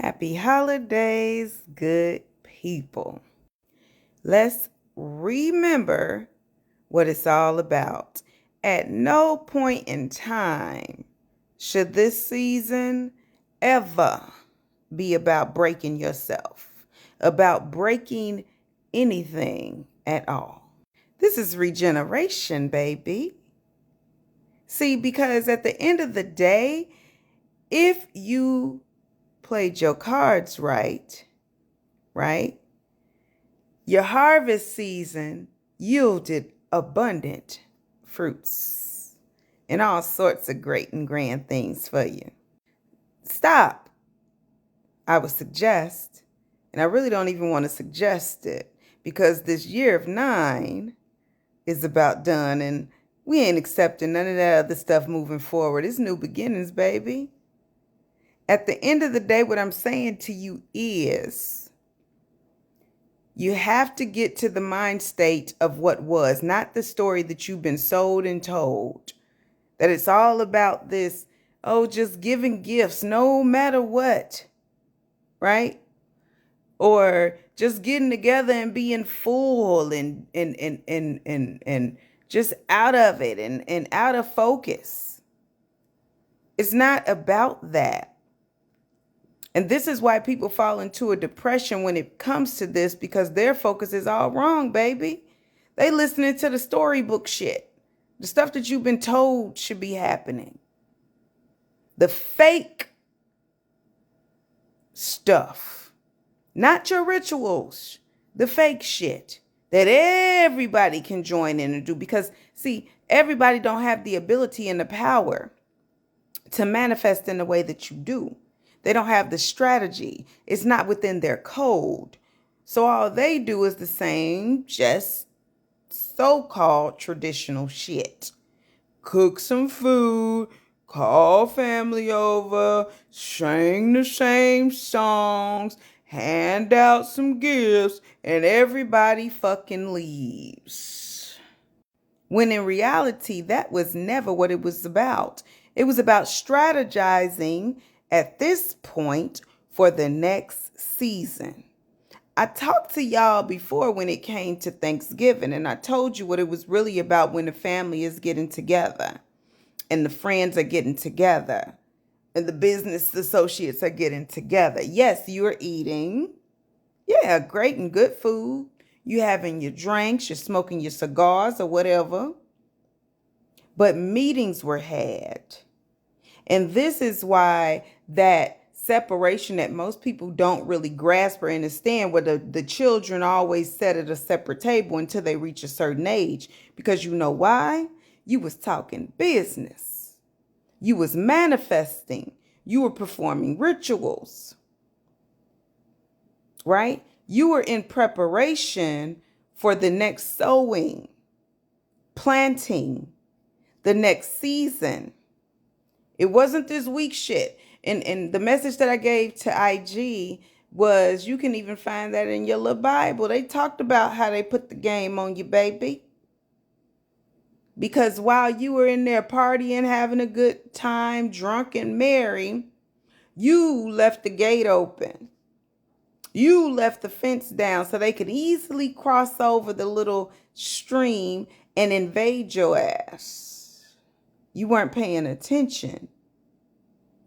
Happy holidays, good people. Let's remember what it's all about. At no point in time should this season ever be about breaking yourself, about breaking anything at all. This is regeneration, baby. See, because at the end of the day, if you played your cards right, your harvest season yielded abundant fruits and all sorts of great and grand things for you. Stop, I would suggest, and I really don't even want to suggest it because this year of 9 is about done and we ain't accepting none of that other stuff moving forward. It's new beginnings, baby. At the end of the day, what I'm saying to you is you have to get to the mind state of what was, not the story that you've been sold and told. That it's all about this, just giving gifts no matter what, right? Or just getting together and being full and just out of it and out of focus. It's not about that. And this is why people fall into a depression when it comes to this, because their focus is all wrong, baby. They listening to the storybook shit. The stuff that you've been told should be happening. The fake stuff. Not your rituals. The fake shit that everybody can join in and do. Because, see, everybody don't have the ability and the power to manifest in the way that you do. They don't have the strategy. It's not within their code. So all they do is the same, just so-called traditional shit. Cook some food, call family over, sing the same songs, hand out some gifts, and everybody fucking leaves. When in reality, that was never what it was about. It was about strategizing at this point for the next season. I talked to y'all before when it came to Thanksgiving, and I told you what it was really about when the family is getting together and the friends are getting together and the business associates are getting together. Yes, you are eating. Yeah, great and good food. You having your drinks, you're smoking your cigars or whatever. But meetings were had. And this is why that separation that most people don't really grasp or understand, where the children always sit at a separate table until they reach a certain age. Because you know why? You was talking business. You was manifesting. You were performing rituals. Right? You were in preparation for the next sowing, planting, the next season. It wasn't this weak shit. And the message that I gave to IG was, you can even find that in your little Bible. They talked about how they put the game on you, baby. Because while you were in there partying, having a good time, drunk and merry, you left the gate open. You left the fence down so they could easily cross over the little stream and invade your ass. You weren't paying attention.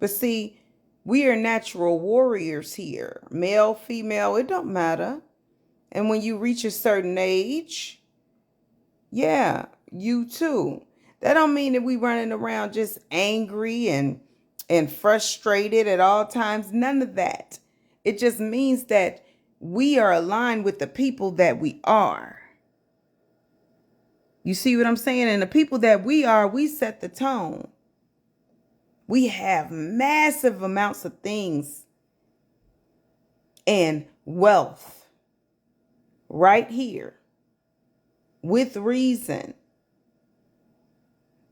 But see, we are natural warriors here. Male, female, it don't matter. And when you reach a certain age, yeah, you too. That don't mean that we running around just angry and frustrated at all times. None of that. It just means that we are aligned with the people that we are. You see what I'm saying? And the people that we are, we set the tone. We have massive amounts of things and wealth right here with reason.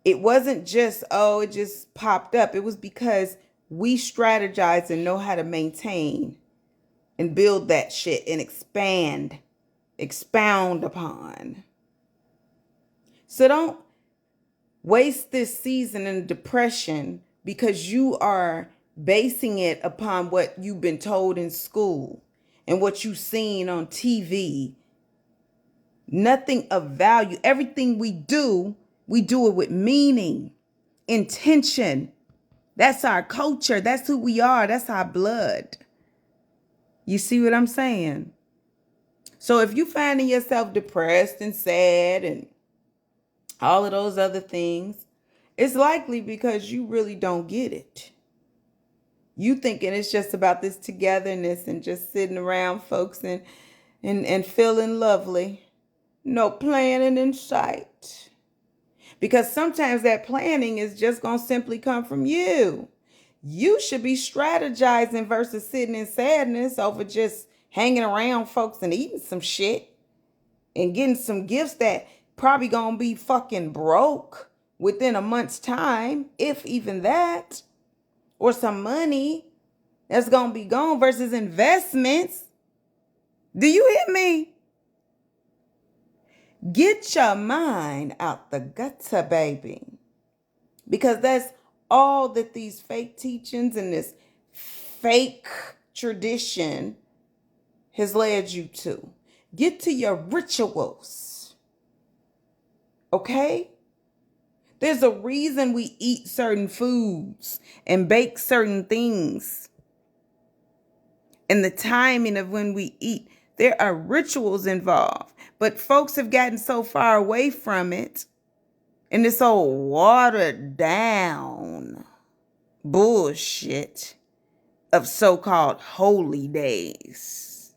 It wasn't just, it just popped up. It was because we strategize and know how to maintain and build that shit and expound upon. So don't waste this season in depression because you are basing it upon what you've been told in school and what you've seen on TV. Nothing of value. Everything we do it with meaning, intention. That's our culture. That's who we are. That's our blood. You see what I'm saying? So if you finding yourself depressed and sad and all of those other things, it's likely because you really don't get it. You thinking it's just about this togetherness and just sitting around folks and feeling lovely. No planning in sight. Because sometimes that planning is just going to simply come from you. You should be strategizing versus sitting in sadness over just hanging around folks and eating some shit and getting some gifts that probably going to be fucking broke within a month's time, if even that, or some money that's going to be gone versus investments. Do you hear me? Get your mind out the gutter, baby. Because that's all that these fake teachings and this fake tradition has led you to. Get to your rituals. Okay? There's a reason we eat certain foods and bake certain things. And the timing of when we eat. There are rituals involved. But folks have gotten so far away from it. And this old watered down bullshit of so-called holy days.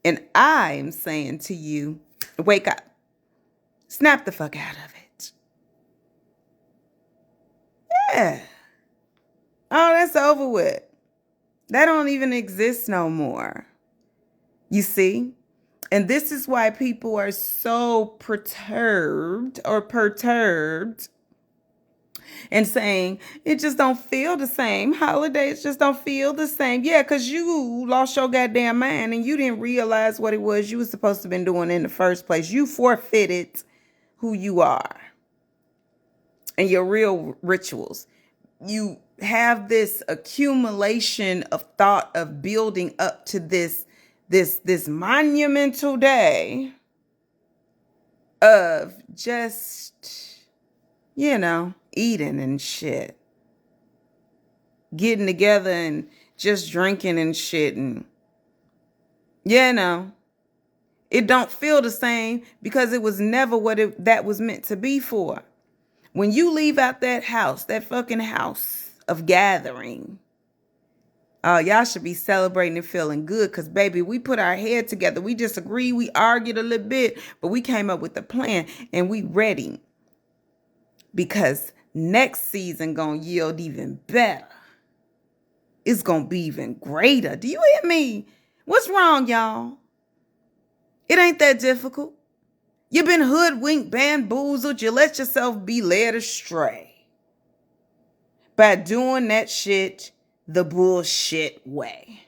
And I am saying to you, wake up. Snap the fuck out of it. Yeah. Oh, that's over with. That don't even exist no more. You see? And this is why people are so perturbed and saying it just don't feel the same. Holidays just don't feel the same. Yeah, because you lost your goddamn mind and you didn't realize what it was you were supposed to have been doing in the first place. You forfeited who you are and your real rituals. You have this accumulation of thought of building up to this monumental day of just, eating and shit. Getting together and just drinking and shit. And, it don't feel the same because it was never what that was meant to be for. When you leave out that house, that fucking house of gathering, y'all should be celebrating and feeling good because, baby, we put our head together. We disagreed. We argued a little bit, but we came up with a plan and we ready because next season going to yield even better. It's going to be even greater. Do you hear me? What's wrong, y'all? It ain't that difficult. You've been hoodwinked, bamboozled. You let yourself be led astray by doing that shit the bullshit way.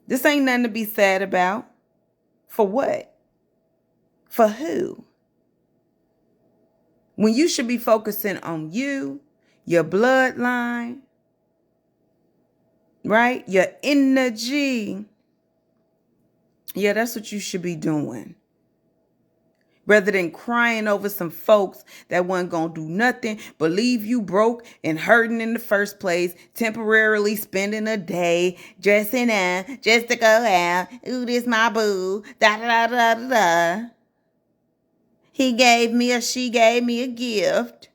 This ain't nothing to be sad about. For what? For who? When you should be focusing on you, your bloodline, right? Your energy. Yeah, that's what you should be doing. Rather than crying over some folks that wasn't going to do nothing but leave you broke and hurting in the first place, temporarily spending a day dressing up just to go out. Ooh, this my boo. Da da da da da. He gave me or she gave me a gift.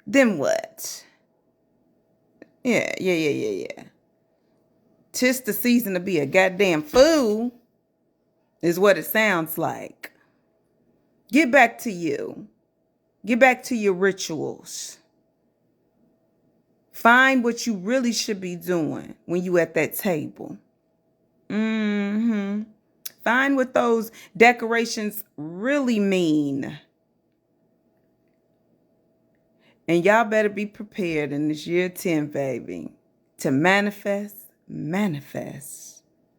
Then what? Yeah. 'Tis the season to be a goddamn fool. Is what it sounds like. Get back to you. Get back to your rituals. Find what you really should be doing when you at that table. Find what those decorations really mean. And y'all better be prepared in this year 10, baby, to manifest.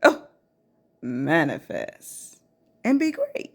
Oh, manifest and be great.